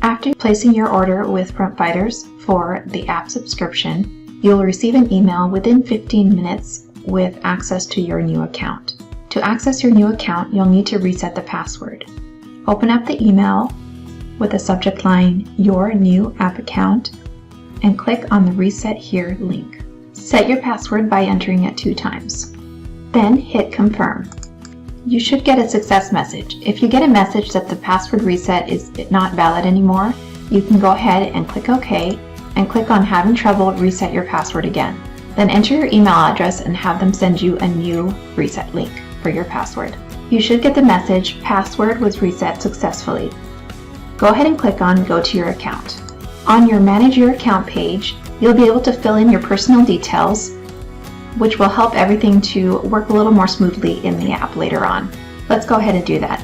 After placing your order with Front Fighters for the app subscription, you'll receive an email within 15 minutes with access to your new account. To access your new account, you'll need to reset the password. Open up the email with the subject line, Your New App Account, and click on the Reset Here link. Set your password by entering it 2 times. Then hit Confirm. You should get a success message. If you get a message that the password reset is not valid anymore, you can go ahead and click OK and click on Having Trouble, Reset Your Password again. Then enter your email address and have them send you a new reset link for your password. You should get the message, Password was reset successfully. Go ahead and click on Go to your account. On your Manage Your Account page, you'll be able to fill in your personal details, which will help everything to work a little more smoothly in the app later on. Let's go ahead and do that.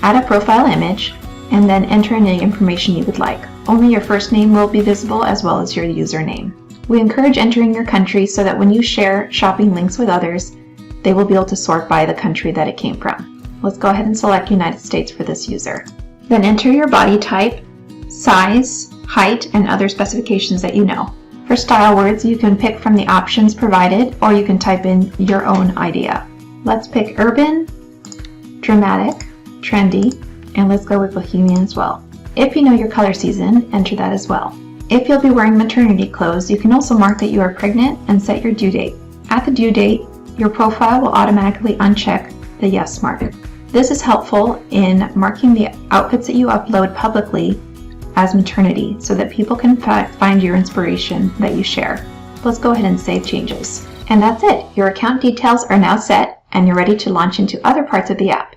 Add a profile image and then enter any information you would like. Only your first name will be visible as well as your username. We encourage entering your country so that when you share shopping links with others, they will be able to sort by the country that it came from. Let's go ahead and select United States for this user. Then enter your body type, size, height, and other specifications that you know. For style words, you can pick from the options provided, or you can type in your own idea. Let's pick urban, dramatic, trendy, and let's go with bohemian as well. If you know your color season, enter that as well. If you'll be wearing maternity clothes, you can also mark that you are pregnant and set your due date. At the due date, your profile will automatically uncheck the yes mark. This is helpful in marking the outfits that you upload publicly as maternity so that people can find your inspiration that you share. Let's go ahead and save changes. And that's it. Your account details are now set and you're ready to launch into other parts of the app.